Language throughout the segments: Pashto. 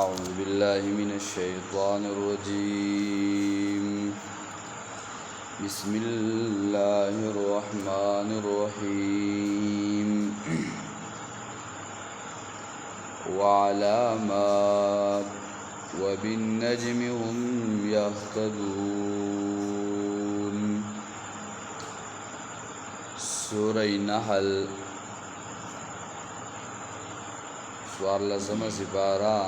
أعوذ بالله من الشيطان الرجيم بسم الله الرحمن الرحيم وعلامات وبالنجم هم يهتدون سورة نحل سوارلسم سپارہ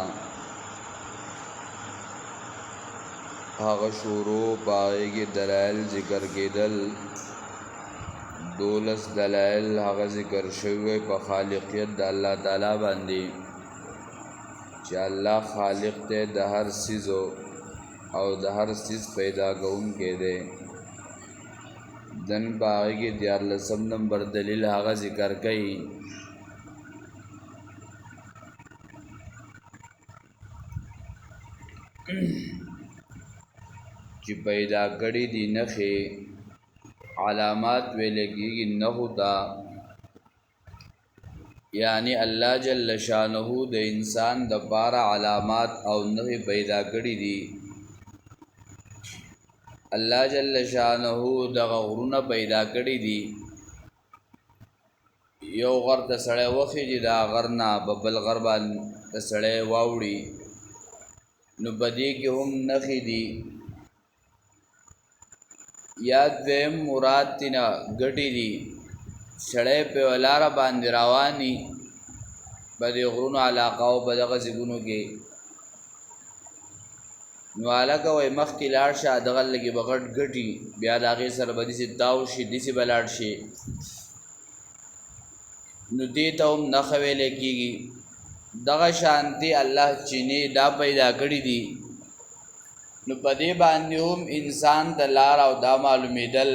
هغه شروع پاگے کی دلائل ذکر کېدل دولس دلائل هغه ذکر شوی په خالقیت د الله تعالی باندې چې الله خالق ته د هر چیز او د هر چیز پیدا کوونکی دی دن پاگے کی 14 نمبر دلیل هغه ذکر کړي چې پیدا کړي دي نخې علامات ویل کېږي نحو ته یعنی الله جل شانه د انسان د پاره علامات او نخې پیدا کړي دي الله جل شانه د غرونه پیدا کړي دي یو غر ته سړی وخیږي دا غر نه بل غر باندې سړی واوړي نو بدی کې هم نخې دي یا دویم مراد تینا گٹی دی سڑے پہ ولارا باندې روانی بدی غرونو علاقاو بدغه زګونو کې نو علاقه وای مخ کې لاړ شه دغه لګي بغټ گټي بیا لاغه سره بدی سي تاو شي دسی بلاړ شي نو دې ته هم نخوي لکېږي دغه شانتي الله چینه دا پیدا کړی دي نو پدې باندې هم انسان د لار او دا معلومیدل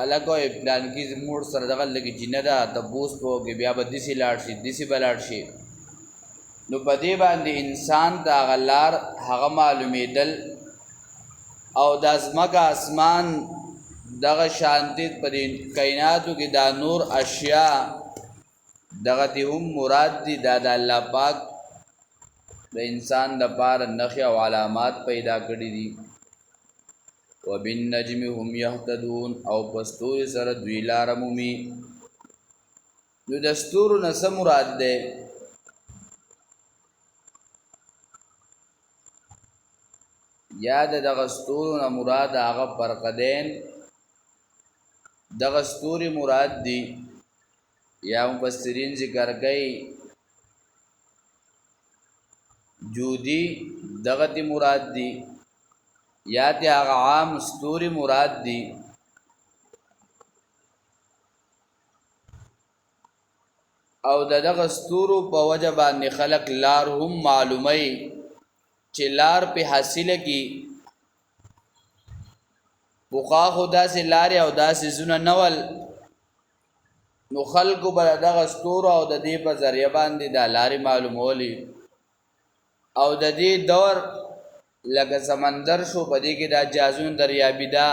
الګو پلان کې موږ سره دغه لګي چې نه دا د بوس په کې بیا به دسی لاړ شي دسی بلاړ شي نو پدې باندې انسان دا غلار هغه معلومیدل او د ازمکه اسمان دغه شانتی پدې کائناتو کې دا نور اشیاء دغه دې هم مراد دي دا د الله پاک د انسان د پاره نخي او علامات پیدا کړی دي وبالنجم هم يهتدون او پستور سره دوی لار مومي نو دستور نس مراد ده یاد د غستور نه مراد هغه فرقدین د غستور مراد دي یا مفسرین ذکر کوي جودی دغتی مراد دی یا تی آغا عام ستوری مراد دی او دغه ستورو په وجه باندې خلق لار هم معلومي چې لار په حاصله کی بوخا خدا سے لار او داسې زونه نول نو خلق بل دغه ستورو او د دې په ذریعہ باندې د لارې معلومولي او د دې دور لکه سمندر شو پدې کې دا جازون دریابي دا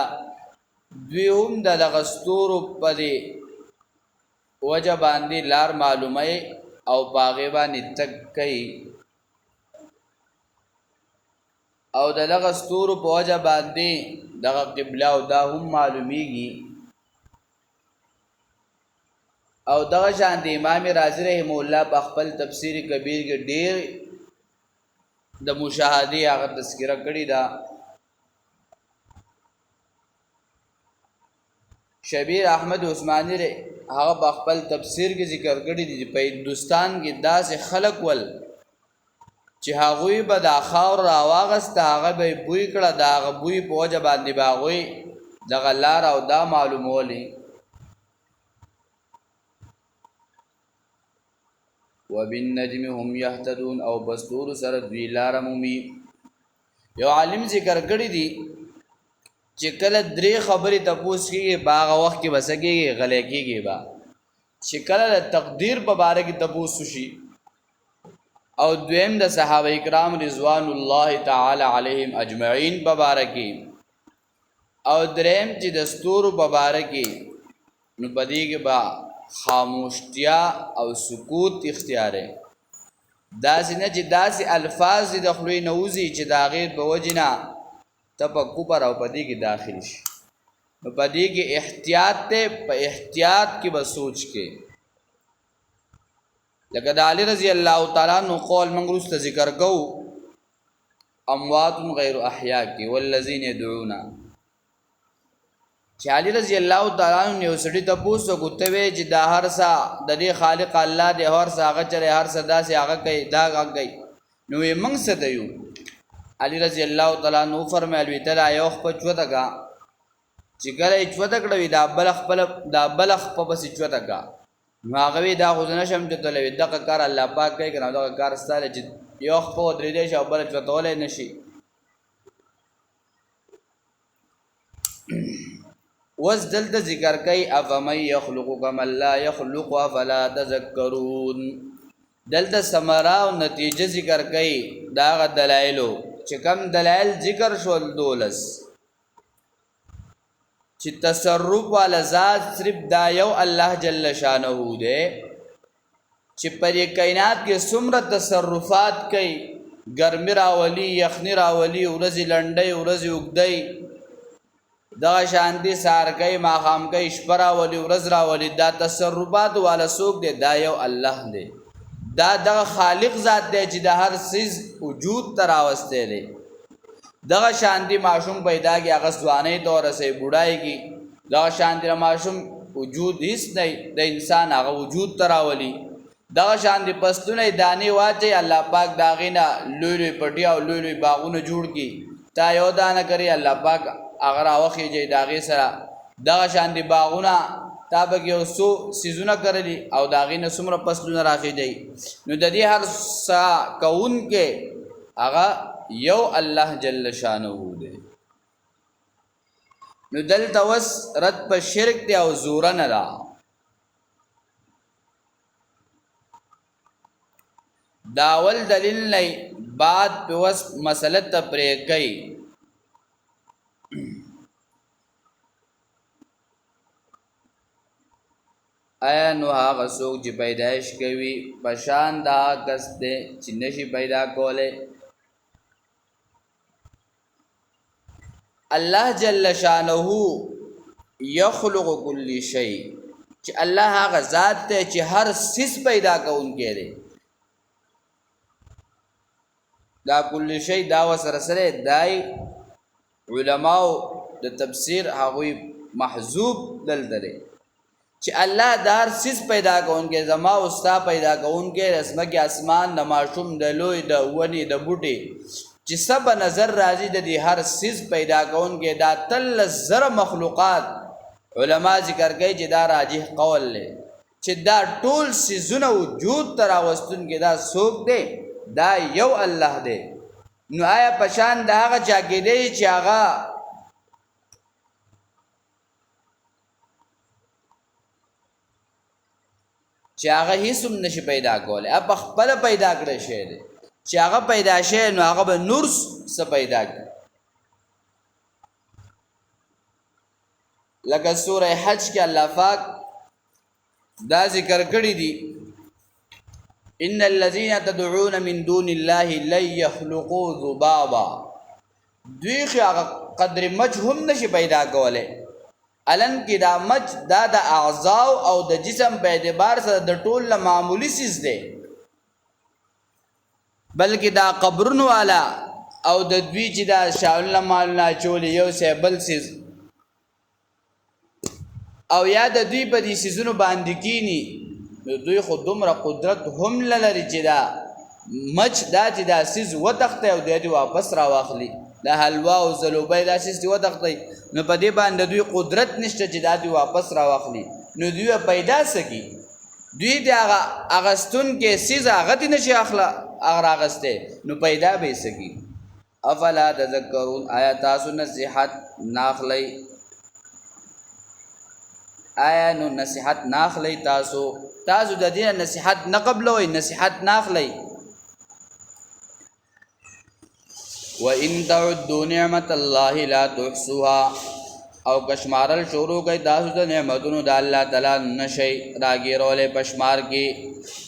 دوی هم د غستورو پدې وجه باندې لار معلومه او باغې باندې تک کوي او د غستورو په وجه باندې دغه قبله او دا هم معلومیږي او دغه شان د امام رازی رحم الله په خپل تفسیر کبیر کې ډېر د مشاهده هغه تذکرہ کړی دا شبیر احمد عثماني هغه په خپل تفسیر کې ذکر کړی دی په هندستان کې داسې خلق ول چې هغه به د خاور راواغست هغه به بوی کړه دا هغه بوی په وجه باندې باغوي د غلار او دا معلومولي وبالنجم هم يهتدون او بستور سره دوی لار مومي یو عالم ذکر کړی دی چې کله درې خبرې تپوس کېږي باغ وخت کې بسګي غلې کېږي با چې کله تقدیر په باره کې تپوس شي او دویم د صحابه کرام رضوان الله تعالی علیهم اجمعین په باره کې او دریم چې دستور په باره کې نو بدی کې با خاموشتیا او سکوت اختیار ہے داسې نه چې داسې الفاظ د خولې نه وځي چې د هغې په وجې نه ته په کفر او په دې کې داخل شي نو په دې کې احتیاط دی په احتیاط کې به سوچ کې لکه د علي رضی الله تعالی عنہ قول موږ وروسته ذکر کوو اموات غیر احیا کې والذین يدعون چې علي رضی الله تعالی عنہ یو سړي ته پوښتنه کوته وی چې دا هر څه د دې خالق الله دی هر څه هغه چره هر څه داسې هغه کوي دا هغه کوي نو یې موږ څه دیو علي رضی الله تعالی عنہ فرمایل وی ته یو خپل چوته کا چې کله چوته کړوي دا بلخ په پسې چوته کا نو هغه وی دا غوښنه شم ته تلوي دغه کار الله پاک کوي کنه دغه کار ستاره چې یو خپل درې دې شو بل چوته ولې نشي وز دلته ذکر کوي افمن يخلق كما لا يخلق افلا تذكرون دلته ثمره او نتیجه ذکر کوي دا غ دلایلو چې کم دلایل ذکر شول دولس چې تصرف والا ذات صرف دا یو الله جل شانه دی چې پر کائنات کې څومره تصرفات کوي ګرمي راولي یخني راولي ورځي لنډي ورځي وګدي دا شانتي سار کوي ماخام کوي شپه راولي ورځ راولي دا تصرفات والا څوک دی دا یو الله دی دا دغه خالق ذات دی چې د هر څیز وجود ته راوستی دی دغه شانتي معشوم پیدا کی هغه ځوانۍ ته ورسوي بوډای کی دغه شانتي معشوم وجود هیڅ دی د انسان هغه وجود ته راولي دغه شانتي پستونه دانې واچي الله پاک د هغې نه لوی لوی پټي او لوی لوی باغونه جوړ کړي تا یو دانه کوي الله پاک هغه راوخیږي د هغې سره دغه شانتي باغونه تا به یو څو سیزونه کرلی او د هغې نه څومره فصلونه راخیږي نو د دې هر څه کوونکی هغه یو الله جل شانه دی نو دلته وس رد په شرک دی او زوره نه ده داول دلیل نه بعد په وس مسله ته پرې کوي آیا نو هغه څوک چې پیدایش کوي په شان دا کس دی چې نشي پیدا کولی الله جل شانه یخلق کل شی چې الله هغه ذات دی چې هر څیز پیدا کوونکی دی دا کل شی دا وسره سره دای علماء د تفسیر هغوی محذوب دلته دی چې الله دار سیز پیدا کوونکی زما او ستا پیدا کوونکی رسمه کې اسمان د ماشوم د لوی د ونی د بوټي چې سب نظر راځي د دې هر سیز پیدا کوونکی دا تل زر مخلوقات علما ذکر کوي چې دا راجح قول لري چې دا ټول سیزونه وجود تر راوستونکي دا څوک دی دا یو الله دی نو آیا پشان دا هغه چا کې دی چې هغه هیڅ هم نشي پیدا کولی اپ خپل پیدا کړی شی دی چې هغه پیدا شي نو هغه به نور څه پیدا کړي لکه سوره حج کې الله پاک دا ذکر کړی دی ان الذين تدعون من دون الله لن يخلقوا ذبابا دوی هغه قدر مچ هم نشي پیدا کولی الان کې دا مچ دا د اعضاء او د جسم په اعتبار سره د ټول معمولی سیز دی بلکې دا قبرونو والا او د دوی چې دا شاولنا مالنا چولی یو سی بل سیز او یا د دوی په دې سیزونو باندې کینی نو دوی خو دومره قدرت هم لري چې دا مچ دا چې دا سیز وتخته او د دې واپس را واخلي دا حلوا او زلوبای دا سیز وتخته نو په دې باندې دوی قدرت نشته چې دا دوی واپس را واخلي نو دوی پیدا سکی دوی د هغه اغستون کې سیز هغه دې نشي اخلا اگر اغسته نو پیدا به سکی افلا تذکرون آیا تاسو نصیحت ناخلی آیا نو نصیحت ناخلی تاسو د دې نصیحت نه قبلوي نصیحت ناخلی وَإِن تَعُدُّوا نِعْمَةَ اللَّهِ لَا تُحْصُوهَا او کشمارل شروع کوي تاسو د نعمتونو د الله تعالی نشي راګیرولې پشمار کې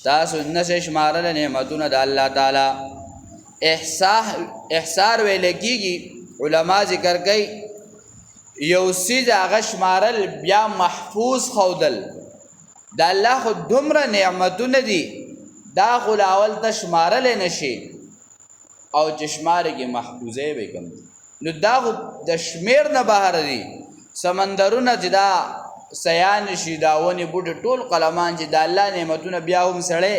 تاسو نشي شمارل نعمتونو د الله تعالی احصار ویل کېږي علما ذکر کوي یو سیز هغه شمارل بیا محفوظ خودل د الله خو دومره نعمتونه دي دا خو اول ته شمارل نشي او چې شمارې کې محفوظه به کم نو دا خو د شمیر نه بهر دي سمندرونه چې دا سیان شي دا ونې بوټي ټول قلمان چې د الله نعمتونه بیا هم سړی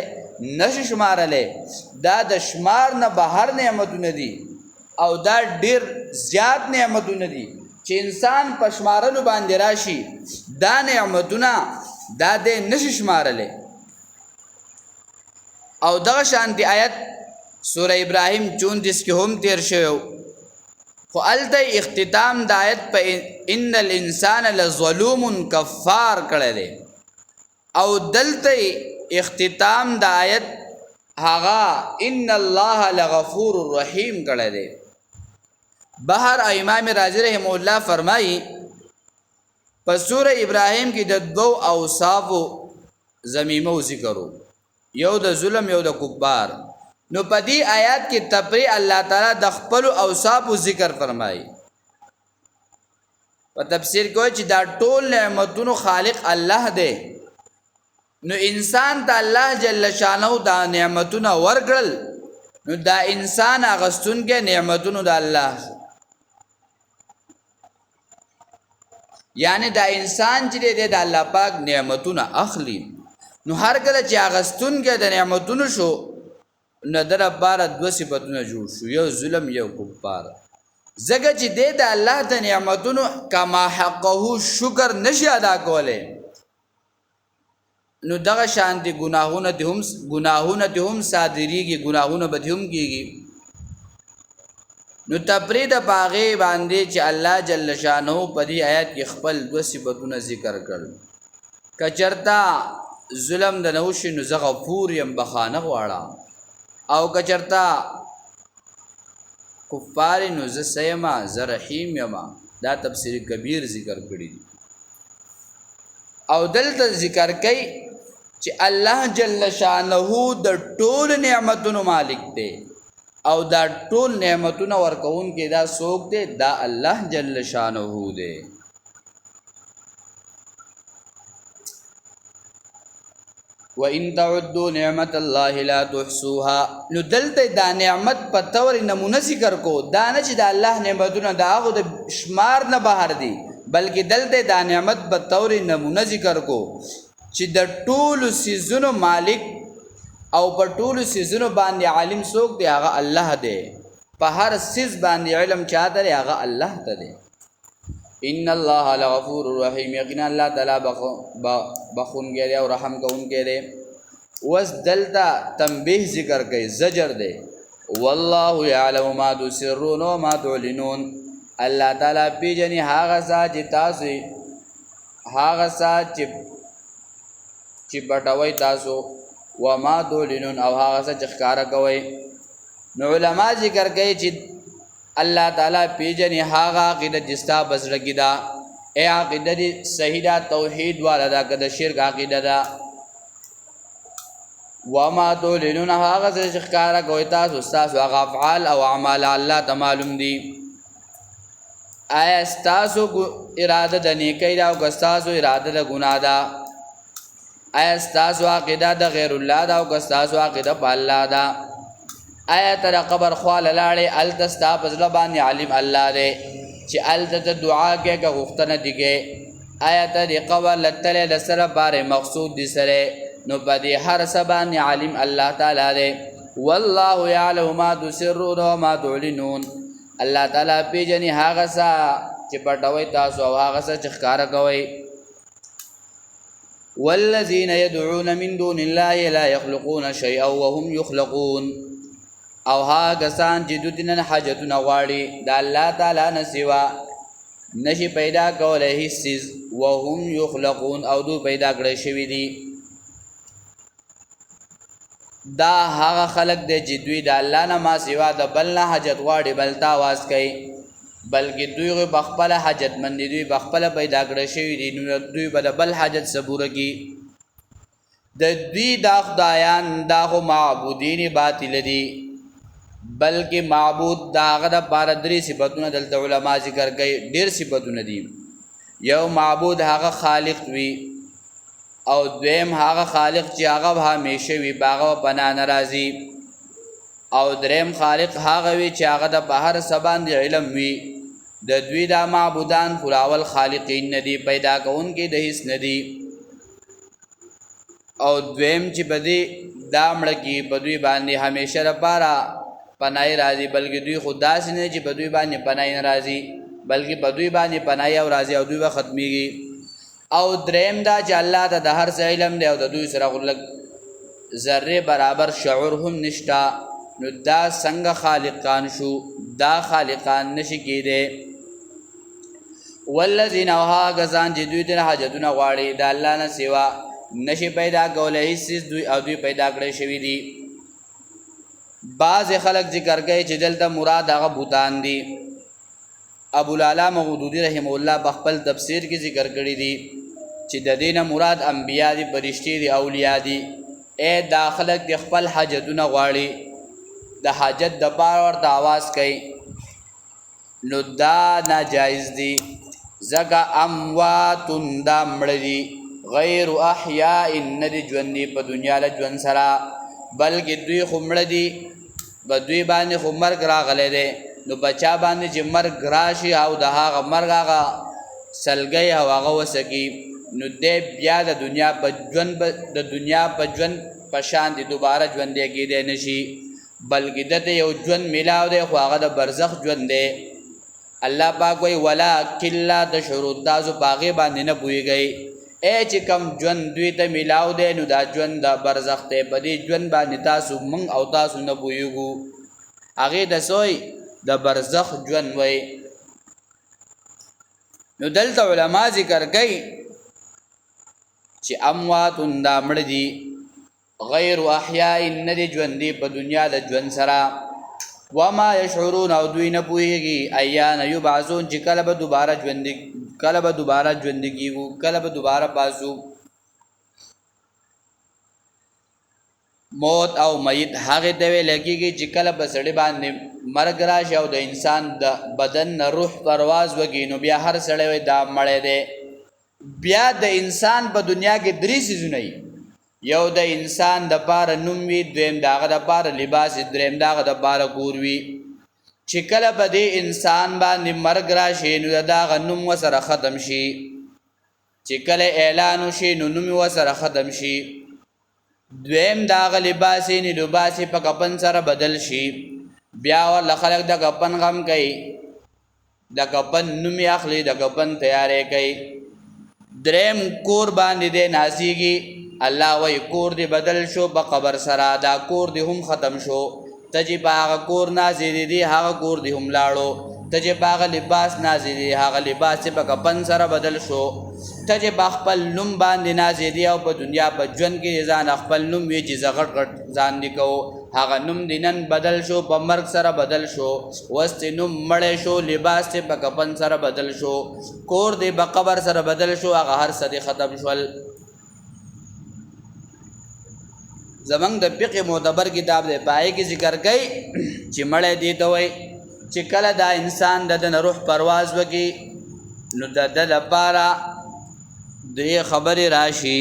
نشي شمارلی دا د شمار نه بهر نعمتونه دي او دا ډیر زیات نعمتونه دي چې انسان په شمارلو باندې راشي دا نعمتونه دا دې نشي شمارلی او دغه شانتي آیت سوره ابراهیم 34 کې هم تیر شوی خو الته اختتام د آیت په ان الانسان لظلوم کفار کړی دی او دلته اختتام د آیت هغه ان الله لغفور رحیم کړی دی بهر امام رازی رحم الله فرمایي په سوره ابراهیم کې د دو اوصاف ذمیمه ذکرو یو د ظلم یو د کفار نو په دې آیات کې تفریح الله تعالی د خپل اوصاف ذکر فرمایي په تفسیر کوي چې دا ټول نعمتونو خالق الله دی نو انسان ته الله جل شانه دا نعمتونه ورکړل نو دا انسان اغستون کې نعمتونو د الله یعنی دا انسان چې دی د الله پاک نعمتونه اخلي نو هر کله چې اغستون کې د نعمتونو شو نو در بار دو صفتونه جوړ شو یو ظلم یو کفار زګه چې د الله د نعمتونو کما حقه شکر نشي ادا کوله نو دغه شان دي ګناهونه هم صادريږي ګناهونه به هم کیږي نو تفرید باغې باندې چې الله جل شانه په دې آیات کې خپل دو صفتونه ذکر کړل کچرتا ظلم د نوش نو زه غفور يم بخانه غواړم او کچرتا کفار نو ز سیما ز رحیم یما دا تفسیر کبیر ذکر کړی او دلته ذکر کوي چې الله جل شانه د ټول نعمتونو مالک دی او دا ټول نعمتونو ورکون کې دا څوک دی دا الله جل شانه دی وَإِن تَعُدُّوا نِعْمَةَ اللَّهِ لَا تُحْصُوهَا نو دلته دا نعمت په تور نمونه ذکر کو دا نه چې د الله نعمتونه دا هغه د شمار نه بهر دي بلکې دلته دا نعمت په تور نمونه ذکر کو چې د ټول سيزونو مالک او په ټول سيزونو باندې عالم څوک دی هغه الله دی په هر سيز باندې علم چاته دی هغه الله ته دی ان الله لغفور رحیم یقینا الله تعالی بخون گیری او رحم کون گیری وس دلتا تنبیه ذکر کئی زجر دے والله یعلم ما تسرون و ما تعلنون اللہ تعالی پی جنی هاغا سا چی تاسو هاغا سا چی پٹوئی تاسو و ما تعلنون او هاغا سا چی خکارا کوئی نو علماء ذکر کئی چی اللہ تعالی پیجنی هاغا عقیدہ جستا بزرگی دا اے عقیدہ دی صحیح دا توحید والا دا کدا شرک عقیدہ دا وما تولنون هاغا سے شخکارا کوئی تاسو استاسو اغا افعال او اعمال اللہ تمالم دی آیا استاسو ارادہ دا نیکی دا او کستاسو ارادہ دا گناہ دا آیا استاسو عقیدہ دا غیر اللہ دا او کستاسو عقیدہ پا اللہ دا آیا تر قبر خوال لاړې التستا پزله باندې عالم الله دی چې الته دعا کې کا غوښتنه دیږي آیا تر قبر لتل سره بار مقصود دي سره نو بدی هر سبان عالم الله تعالی دی والله يعلم ما تسرون وما تعلنون الله تعالی پیجنی هغه څه چې پټوي تاسو او هغه څه چې ښکارا کوي والذین يدعون من دون الله لا يخلقون شيئا وهم يخلقون او ها کسان چې دوی نن حاجتونه غواړي د الله تعالی نه سوا نشي پیدا کولای هیڅ چیز وهم یخلقون او دوی پیدا کړی شوي دي دا هغه خلق دی چې دوی د الله نه ما سوا د بل نه حاجت غواړي بل ته आवाज کوي بلکې دوی بخپل حاجتمند دي، دوی بخپل پیدا کړی شوي دي، نو دوی به د بل حاجت صبوره کی. د دوی دا خدایان دا خو معبودین باطل دي، بلکې معبود دا هغه دپاره درې صفتونه دلته علما ذکر کوي. ډېر صفتونه دي. یو معبود هغه خالق وي، او دویم هغه خالق چې هغه همیشه وي، په هغه پناه نه راځي. او دریم خالق هغه وي چې هغه د په هر څه باندې علم وي. د دوی دا معبودان خلاول خالقین نه دي، پیدا کوونکي د هیڅ نه دي. او دویم چې په دې دا مړه کې په دوی باندې همیشه لپاره پناه راځي، بلکې دوی خو داسې نه چې په دوی باندې پناه نه راځي، بلکې په دوی باندې پناه او راځي او دوی به ختمیږي. او دریم دا چې الله ته د هر څه علم دی او د دوی سره غلک ذره برابر شعور هم نشته. نو دا څنګه خالقان شو؟ دا خالقان نشي کېدی. والذین هغه کسان چې دوی ترې حاجتونه غواړي د الله نه سوا، نشي پیدا کولی هېڅ دوی او دوی پیدا کړی شوي دي. بعضې خلک ذکر کوي چې دلته مراد هغه بوتان دي. ابوالعلا مودودي رحمه الله په خپل تفسیر کې ذکر کړي دي چې د دې نه مراد انبیا دي، فرشتې دي، اولیاء دي. دا خلک د خپل حاجتونه غواړي، د حاجت دپاره ورته آواز کوي، نو دا ناجایز دي. ځکه امواتن دا مړه دي، غیر احیاء نه دي ژوندي په دنیا له ژوند سره، بلکې دوی خو مړه دي، په دوی باندې خو مرګ راغلی دی. نو په چا باندې چې مرګ راشي او د هغه مرګ هغه سلګی او هغه وسکي، نو دی بیا د دنیا په ژوند په شان دی دوباره ژوندی کېدی نشي، بلکې دته یو ژوند میلاو دی، خو هغه د برزخ ژوند دی. الله پاک وایي ولکن لا تشعرون، تاسو په هغې باندې نه پوهېږئ. چې کم ژوند دوی ته میلاو دی، نو دا ژوند د برزخ دی. په دې ژوند باندې تاسو موږ او تاسو نه پوهېږو. هغې د څه د برزخ ژوند وی. نو دلته علما ذکر کوي چې امواتن دا مړه دي، غیر احیاء نه دي ژوندي په دنیا د ژوند سره. وما یشعرون او دوی نه پوهېږي ایان یبعثون چې کله به دوباره ژوندي کېږو، کله به دوباره باسو. موت او میت هغې ته ویل کېږي چې کله به سړي باندې مرګ راشي او د انسان د بدن نه روح پرواز وکړي، نو بیا هر سړی وایي دا مړی دی. بیا د انسان په دنیا کې درې څیزونه وي. یو د انسان دپاره نوم وي، دویم د هغه دپاره لباس وي، دریم د هغه دپاره کور وي. چې کله په دې انسان باندې مرګ راشي، نو د هغه نوم ورسره ختم شي. چې کله اعلان وشي، نو نوم ورسره ختم شي. دویم د هغه لباس یې لباس په کفن سره بدل شي. بیا ورله خلک د کفن غم کوي، د کفن نوم یې اخلي، د کفن تیاری کوي. دریم کور باندې دی نازیږي. الله وایي کور دی بدل شو په قبر سره، دا کور دی هم ختم شو. ته چې په هغه کور نازېدې دي، هغه کور دی هم لاړو. ته چې په هغه لباس نازېدې، هغه لباس چې په کفن سره بدل شو. ته چې په خپل نوم باندې نازېدې او په دنیا په ژوند کې ځان خپل نوم وي چې زه غټ غټ ځان دې کوو، هغه نوم دې نن بدل شو، په مرګ سره بدل شو. اوس دې نوم مړی شو، لباس دې په کفن سره بدل شو، کور دې په قبر سره بدل شو، هغه هر څه دې ختم شول. زمونږ د فقه معتبر کتاب دی، په هغې کې ذکر کوي چې مړی دې ته وایي چې کله دا انسان د ده نه روح پرواز وکړي، نو د ده لپاره درې خبرې راشي.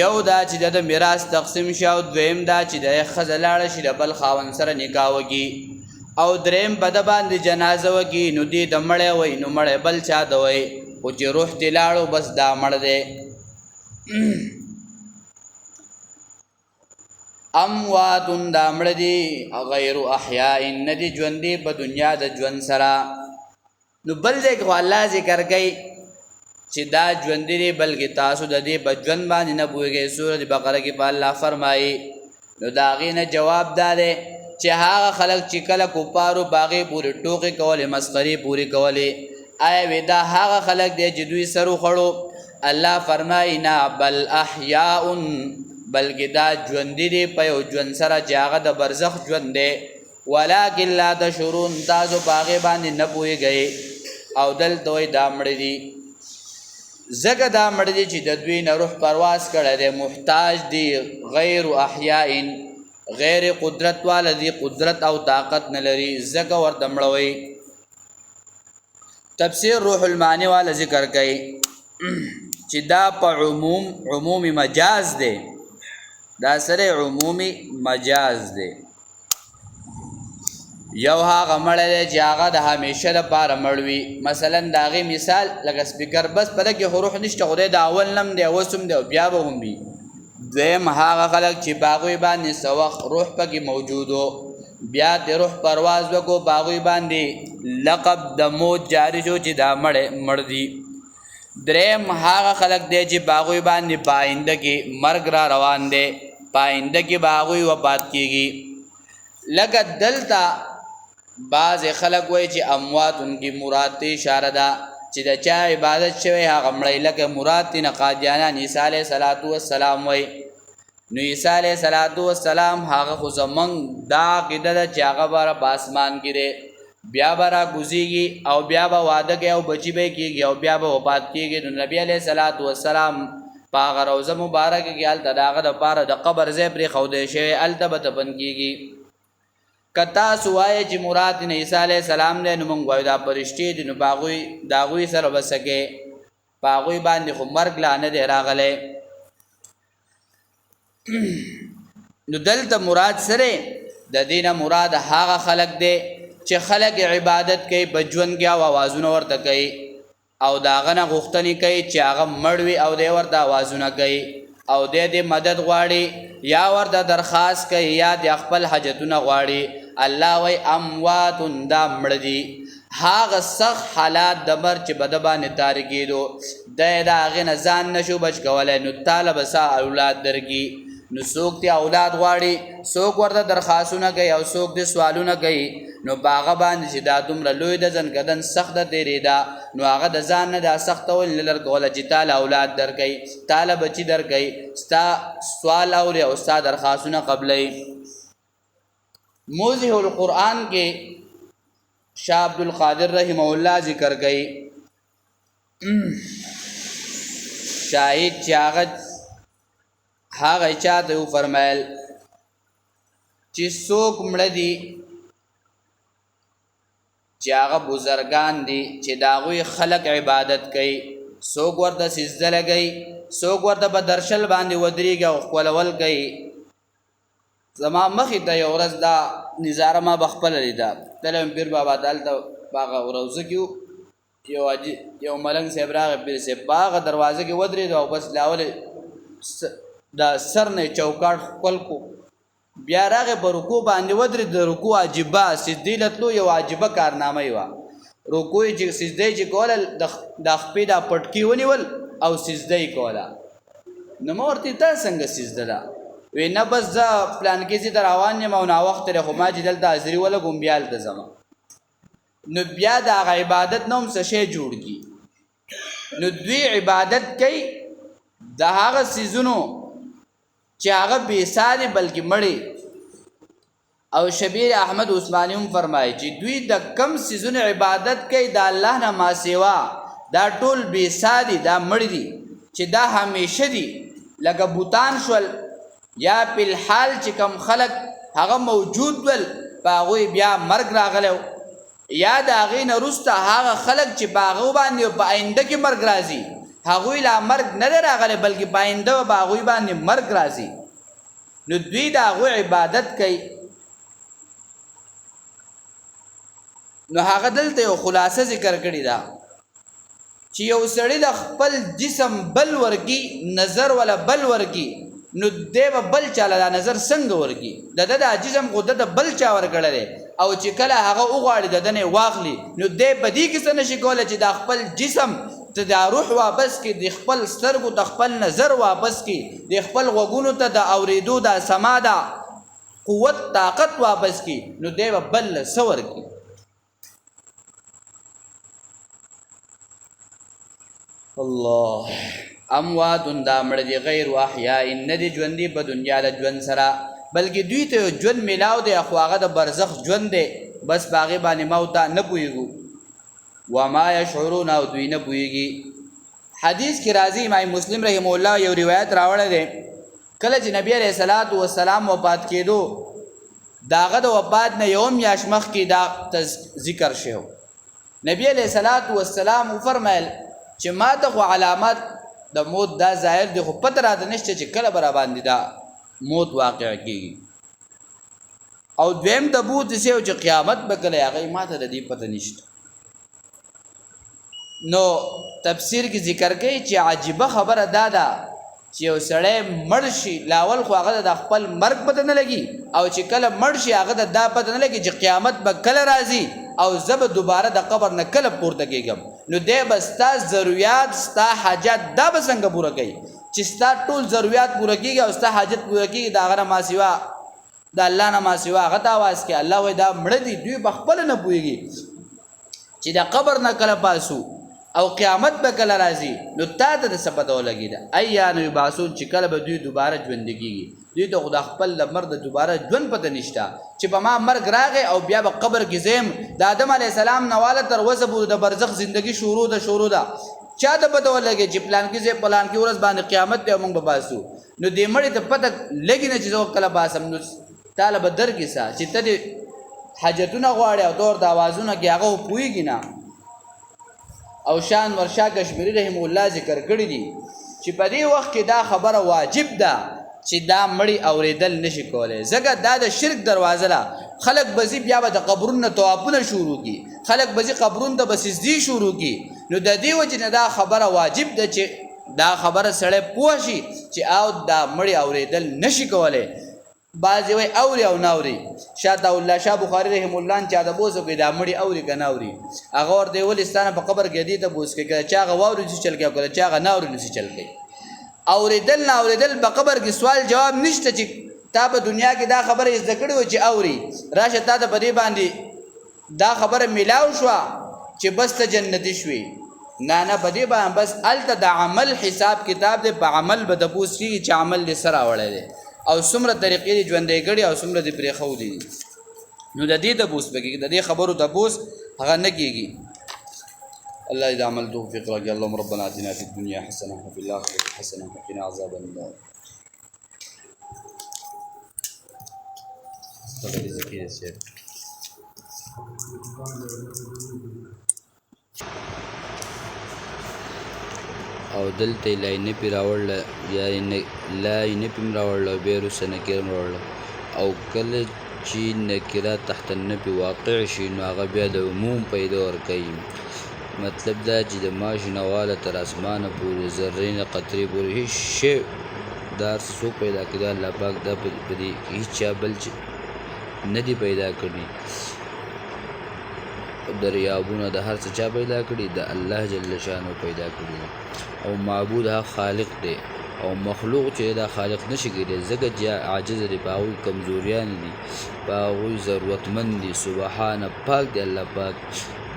یو دا چې د ده میراث تقسیم شي، او دویم دا چې د ښځه لاړه شي د بل خاوند سره نکاح وکړي، او دریم په ده باندې جنازه وکړي، نو دې ته مړی وایي. نو مړی بل چا ته وایي، خو چې روح دې لاړو بس دا مړ دی. امواتن دا مړه دي، غیر احیاء نه دي ژوندي په دنیا د ژوند سره. نو بل ځای کې خو الله ذکر کوي چې دا ژوندي دي، بلکې تاسو د دې په ژوند باندې نه پوهېږئ. سورة بقره کې په الله فرمایي. نو د هغې نه جواب دا دی چې هغه خلک چې کله کفارو په هغې پورې ټوقې کولې، مسخرې پورې کولې، آیا وی دا هغه خلک دی چې دوی سر وخوړو؟ الله فرمایي نه، بل احیاء، بلکې دا ژوندي دي په یو ژوند سره چې هغه د برزخ ژوند دی. ولکن لا تشعرون تاسو باغې باندې نه پوهېږئ او دلته وایي دا مړه دي ځکه دا مړه دي چې د دوی نه روح پرواز کړی دی محتاج دي غیر احیاء غیر قدرت والا دي قدرت او طاقت نه لري ځکه ورته مړه وایي تفسیر روح المعانی والا ذکر کوي چې دا په عمومی مجاز دی دا سره عمومی مجاز دی یو هغه مړی دی چې هغه د همیشه لپاره مړ وي مثلا د هغې مثال لکه سپیکر بس په ده کې خو روح نشته خو دی د اول نم دی اوس هم دی او بیا به هم وي دویم هغه خلک چې په هغوی باندې څه وخت روح پکې موجود و بیا د روح پرواز وکړو په هغوی باندې لقب د موت جاري شو چې دا مړ دي دریم هغه خلک دی چې په هغوی باندې په آینده کې مرګ را روان دی په آینده کې به هغوی وفات کېږي لکه دلته بعض خلک وایي چې اموات انکی مراد ته اشاره ده چې د چا عبادت شوی هغه مړی لکه مراد تېنه قادیانان عیسی علیه صلات وسلام وایي نو عیسی علیه صلات وسلام هغه خو زمونږ دا عقیده ده چې هغه به په اسمان کې دی بیا به راکوزېږي او بیا به واده کوي او بچي به یې کېږي او بیا به وفات کېږي نو نبي علیه صلات وسلام په هغه روضه مبارکه کې هلته د هغه دپاره د قبر ځای پرېښودی شوی هلته به دفن کېږي که تاسو وایئ چې مراد نه عیسی علیه السلام دی نو موږ وایو دا فرشتې دي نو د هغوی سره به څه کوې په هغوی باندې خو مرګ لا نه دی راغلی نو دلته مراد سره د دې نه مراد هغه خلک دی چې خلک عبادت کوي په ژوند کې او اوازونه ورته کوي او د هغه نه غوښتنې کوي چې هغه مړ وي او دی ورته اوازونه کوي او دی مدد غواړي یا ورته درخواست کوي یا د خپل حاجتونه غواړي الله وایي اموات دا مړه دي هغه سخت حالات د مر چې به د باندې تارې کېدو دی د هغې نه ځان نشو بچ کولی نو تاله به سا اولاد درکي نو څوک دی اولاد غواړي څوک ورته درخواستونه کوي او څوک دی سوالونه کوي نو په هغه باندې چې دا دومره لوی ده ځنکدن سخت ده تېرېده نو هغه د ځان نه دا سختول نه لرګوله چې تاله اولاد درکوي تاله بچي درکوي ستا سوال اوري او ستا درخواستونه قبلوي موضح القرآن کې شاه عبدالقادر رحمه الله ذکر کوي شاهد چې هغه چاته وفرمایل چې څوک مړه دي چې هغه بزرګان دي چې د هغوی خلک عبادت کوي څوک ورته سجده لګوي څوک ورته په درشل باندې ودرېږي او ښکلول کوي زما مخې ته یو ورځ دا نظاره ما به خپله لیده تللی یم پیر بابا ته هلته په هغه روضه کې یو ملنګ صاحب راغی پیر صاحب په هغه دروازه کې ودرېدو او بس لاولې د سر نه چوکاټ ښکل کو بیا راغې په رکوع باندې ودرېد د رکوع عجیبه سجدې له تلو یو عجیبه کارنامه یې وه رکوع چې سجده یې چې کوله د خپې دا پټکي ونیول او سجده یې کوله نو ما ورته تا څنګه سجده ده وی نه بس زه پلانکې ځای ته روان یم او ناوخته دی خو ما چې دلته حاضري ولګوم بیا هلته ځمه نو بیا د هغه عبادت نه هم څه شی جوړ کړي نو دوی عبادت کوي د هغه څیزونو چې هغه بېسا دي بلکې مړې او شبیر احمد عثماني هم فرمایي چې دوی د کم څیزونو عبادت کوي د الله نه ماسوا دا ټول بېسا دي دا مړ دي چې دا همیشه دي لکه بوتان شول یا بالحال چې کم خلک هغه موجود ول په هغوی بیا مرګ راغلی یا د هغې نه وروسته هغه خلک چې په هغو باندې په آینده کې مرګ راځي هغوی لا مرګ نه دی راغلی بلکې په آینده به هغوی باندې مرګ راځي نو دوی د هغوی عبادت کوي نو هغه دلته یو خلاصه ذکر کړې ده چې یو سړی د خپل جسم بل ورکي نظر ولا بل ورکي نو دی به بل چاله دا نظر څنګه ورکي د ده دا جسم خو ده بل چا ورکړی دی او چې کله هغه وغواړي د ده نه واخلي نو دی په دې کې څه نشي کولی چې دا خپل جسم ته دا روح واپس کړي د خپل سترګو ته خپل نظر واپس کړي د خپل غوږونو ته د اورېدو دا سما دا قوت طاقت واپس کړي نو دی به بل څه ورکړي الله اموات دا مړه دي غیر احیاء نه دي ژوندي په دنیا د ژوند سره بلکې دوی ته ژوند میلاو دی خو هغه د برزخ ژوند دی بس په هغې باندې موت ته نه پوهېږو وما یشعرون او دوی نه پوهېږي حدیث کې راځي امام مسلم رحمه الله یو روایت راوړی دی کله چې نبی علیه الصلاة والسلام وفات کېدو د هغه د وفات نه یو میاشت مخکې دا ذکر شوی نبی علیه الصلاة والسلام وفرمیل چې ما ته خو علامات د موت دا ظاهر دی خو پته راته نشته چې کله به راباندې دا موت واقع کېږي او دویم د بوت داسې و چې قیامت به کله هغه ما ته د دې پته نشته نو تفسیر کې ذکر کوي چې عجیبه خبره دا ده چې یو سړی مړ شي لاول خو هغه د خپل مرګ پته نه لګي او چې کله مړ شي هغه د دا پته نه لګي چې قیامت به کله راځي او زه به دوباره د قبر نه کله پورته کېږم نو دی به ستا ضروریات ستا حاجات دا به څنګه پوره کوي چې ستا ټول ضروریات پوره کېږي او ستا حاجت پوره کېږي د هغه نه ما سوا د الله نه ما سوا هغه ته اواز کوي الله وایي دا مړه دي دوی به خپله نه پوهېږي چې د قبر نه کله پاسو او قیامت به کله راځي نو تا ته د څه پته ولګي ده ایان یبعثون چې کله به دوی دوباره ژوندي کېږي دوی ته خو د خپل د مرګ د دوباره ژوند پته نشته چې په ما مرګ راغی او بیا به قبر کې ځیم د آدم علیه السلام نه واله تر اوسه پورې د برزخ زندګي شروع ده چا ته پته ولګي چې پلانکي ځای پلانکي ورځ باندې قیامت دی او موږ به باسو نو دې مړي ته پته لګي نه چې زه کله باسم نو تاله به درکې سه چې ته دې حاجتونه غواړې او دور د اوازونه کې هغه پوهېږي نه او شان ورشا کشمیری رحم الله ذکر کړی دي چې په دې وخت کې دا خبره واجب ده چې دا مړی اوریدل نشي کولای ځکه دا د شرک دروازه ده خلق بزی بیا به د قبرونو طوافونه شروع کی خلق بزی قبرونو ته بسجدي شروع کی نو د دې وجه نه دا خبره واجب ده چې دا خبره سړی پوه شي چې او دا مړی اوریدل نشي کولای بعضې وایي اوري او نه اوري شاه الله شاه بخاري رحم الله چا د بوس کوي دا مړي اوري که نه اوري هغه ورته یې ولې ستا نه په قبر کې دې ته بوس کوي که چې هغه واوري نسي چل کوي او که چې هغه نه اوري نسي چل کوي اورېدل نه اورېدل په قبر کې سوال جواب نشته چې تا په دنیا کې دا خبره زده کړې وه چې اوري راشه تا ته په دې باندې دا خبره میلاو شوه چې بس ته جنتي شوې نه په دې باندې بس هلته د عمل حساب کتاب دی په عمل به تپوس کېږي چې عمل دې څه راوړی دی او څومره طریقې دې ژوندی کړي او څومره دې پرېښودي نو د دې تپوس به کېږي د دې خبرو تپوس هغه نه کېږي الله دې د عمل توفیق راکړي اللهم ربنا آتنا فی الدنیا حسنه وفي الآخرة حسنه وقنا عذاب النار او دلته لاینه پی راوړله یا لاینه پی م راوړله بیا وروسته نکره م راوړله او کله چې نکره تحت النفي واقع شي نو هغه بیا د عموم پیدا ورکوي مطلب دا چې د ماش نه واله تر اسمانه پورې ذرې نه قطرې پورې هېڅ شی دا هر څه څوک پیدا کړي الله پاک دا په دې کې هېڅ چا بل نه دي پیدا کړي دریابونه د هر څه چا پیدا کړي د الله جل شانو پیدا کړي او معبود هغه خالق دی او مخلوق چې دا خالق نشي کېدی ځکه چې عاجز دی په هغوی کمزوریان دي په هغوی ضرورتمند دي سبحانه پاک دی الله پاک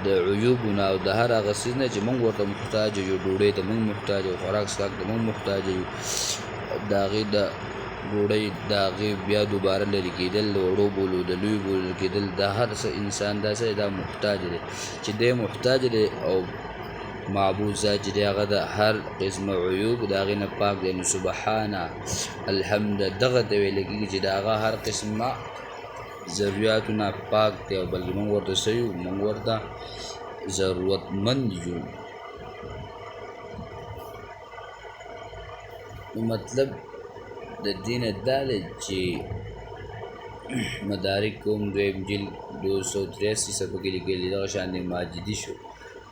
د عیوبونه او د هر هغه څیز نه چې موږ ورته محتاج یو ډوډۍ ته موږ محتاج یو خوراک څښاک ته موږ محتاج یو د هغې د ډوډۍ د هغې بیا دوباره لرې کېدل د وړو بولو د لوی بولو کېدل د هر څه انسان داسې دا محتاج دی چې دی محتاج دی او معبود ذات چې دی هغه د هر قسمه عیوب د هغې نه پاک دی نو سبحانه الحمد دغه ته ویل کېږي چې د هغه هر قسمه ضروریاتونه پاک دی او بلکې موږ ورته څه یو موږ ورته ضرورتمند یو نو مطلب د دې نه دا دی چې مدارک کوم دویم جلد 283 صفحه کې لیکلي دغه شان د ماجدي شو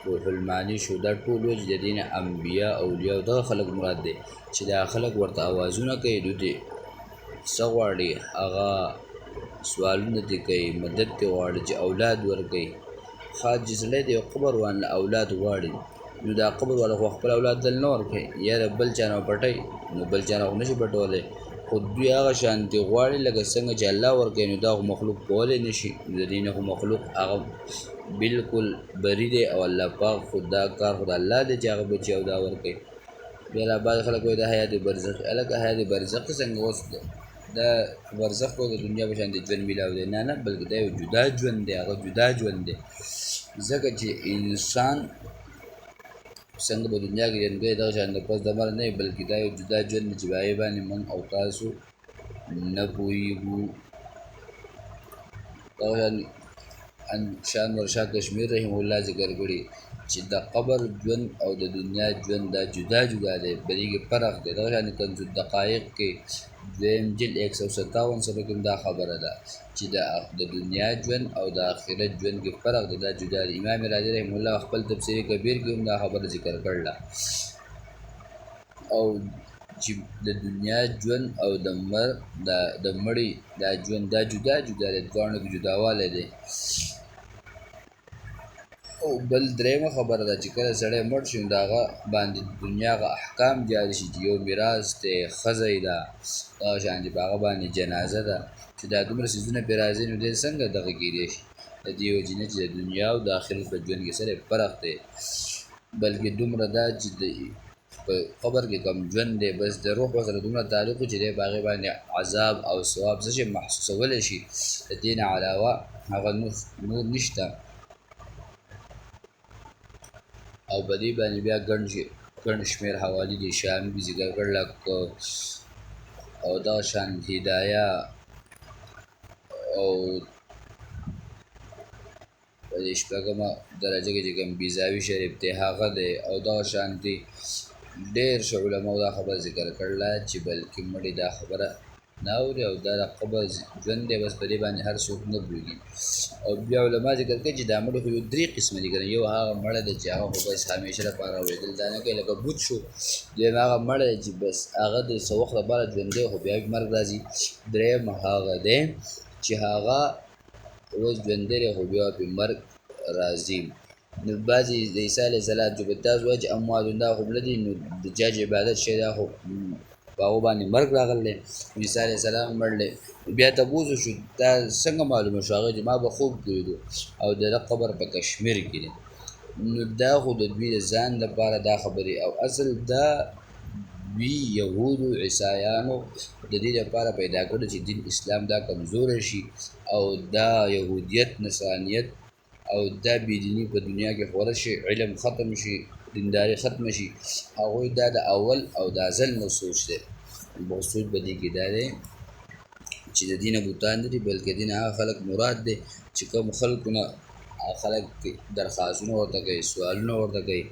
روح المعانی شو دا ټول وجه د دې نه انبیا اولیاء دغه خلک مراد دی چې دا خلک ورته اوازونه کوي دوی دې څه غواړي هغه سوالونه دې کوي مدد دې غواړي چې اولاد ورکوي خاص چې سړی د یو قبر وانه اولاد غواړي نو دا قبر والا خو خپل اولاد دل نه ورکوي یا د بل چا نه پټوي نو بل چا نه خو نشي پټولی خو دوی هغه شانتې غواړي لکه څنګه چې الله ورکوي نو دا خو مخلوق کولی نه شي د دې نه خو مخلوق هغه بالکل بری دی او الله پاک خو دا کار خو د الله دی چې هغه بچي او دا ورکوي بیا لا بعض خلک وایي د حیات برزخ هلکه حیات برزخ څنګه اوس دا برزخ کو د دنیا په شان د ژوند میلاو دی نه نه بلکې دا یو جدا ژوند دی هغه جدا ژوند دی ځکه چې انسان څنګه په دنیا کې ژوند کوي دغه شان د پس د مرګ نه بلکې دا یو جدا ژوند دی چې په هغې باندې موږ او تاسو نه پوهېږو دغه شان ورشاه کشمیر رحمه الله ذکر کړي چې د قبر ژوند او د دنیا ژوند دا جدا جدا دی په دې کې فرق دی دغه شان کنز الدقایق کې دویم جلد 157 صفحه کې دا خبره ده چې د دنیا ژوند او د آخرت ژوند کې فرق دی دا جدا دی امام رازي رحمه الله خپل تفسیر کبیر کې هم دا خبره ذکر کړله او چې د دنیا ژوند او د مړي دا ژوند دا جدا جدا دی دواړو کې جداوالی دی او بل درېیمه خبره ده چې کله سړی مړ شي نو د هغه باندې د دنیا هغه احکام جاري شي چې یو میراث دی ښځه یې ده دغه شان چې په هغه باندې جنازه ده چې دا دومره څیزونه پرې راځي نو دی څنګه دغه کیدی شي د دې وجې نه چې د دنیا او د آخرت په ژوند کې سره فرق دی بلکې دومره دا چې په قبر کې کوم ژوند دی بس د روح ورسره دومره تعلق چې دی په هغې باندې عذاب او ثواب څه شي محسوسولی شي د دې نه علاوه هغه نور نشته او په دې باندې بیا ګڼ شمېر حوالې دي شامي به ذکر کړل او دغه شان هدایه او په دې شپږمه درجه کې چې کوم بیضاوي شریف دی هغه دی او دغه شانتې ډېر ښه علماو دا خبره ذکر کړله چې بلکې مړي دا خبره نه اوري او دا د قبر ژوند دی بس په دې باندې هر څوک نه پوهېږي او بیا علما ذکر کوي چې دا مړي خو یو درې قسمه دي که نه یو هغه مړی دی چې هغه خو بس همیشه لپاره اورېدل دا نه کوي لکه بوت شو دویم هغه مړی دی چې بس هغه د څه وخت لپاره ژوندی خو بیا مرګ راځي درېیم هغه دی چې هغه اوس ژوندی دی خو بیا پرې مرګ راځي نو بعضې د عیسی علیه السلام چې په تاسو وایي چې امواتون دا خو مړه دي نو د چا چې عبادت شی دا خو په هغو باندې مرګ راغلی عیسی علیه السلام مړ دی بیا تپوس وشو دا څنګه معلومه شو هغه چې ما به خوب کې لیدو او د ده قبر په کشمیر کې دی نو دا خو د دوی د ځان لپاره دا خبرې او اصل دا دوی یهودو عیسایانو د دې لپاره پیدا کړو چې دین اسلام دا کمزوره شي او دا یهودیت نصرانیت او دا بېدیني په دنیا کې خوره شي علم ختم شي دینداري ختمه شي هغوی دا د اول او د ازل نه سوچ دی مقصود په دې کې دا دی چې د دین بوتان نه دي بلکې دین هغه خلک مراد دی چې کوم خلکو نه خلک درخواستونه ورته کوي سوالونه ورته کوي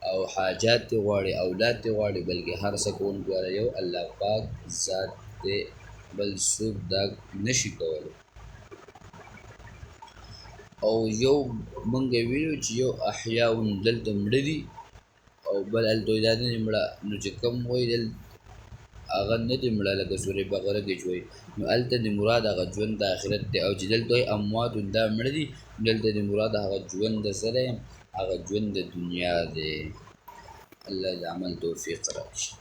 او حاجات دې غواړي اولاد دې غواړي بلکې هر څه کوونکی والا یو الله پاک ذات دی بل څوک دا نشي کولی او یو مونږ ویلو چې یو احیاون دلته مړه دي او بل هلته دا نه دي مړه نو چې کوم وایي هغه نه دي مړه لکه سورې بقره کې چې وایي نو هلته د مراد هغه ژوند د آخرت دی او چې دلته وایي امواتون دا مړه دي دلته د مراد هغه ژوند د څه دی هغه ژوند د دنیا دی الله د عمل توفیق راشي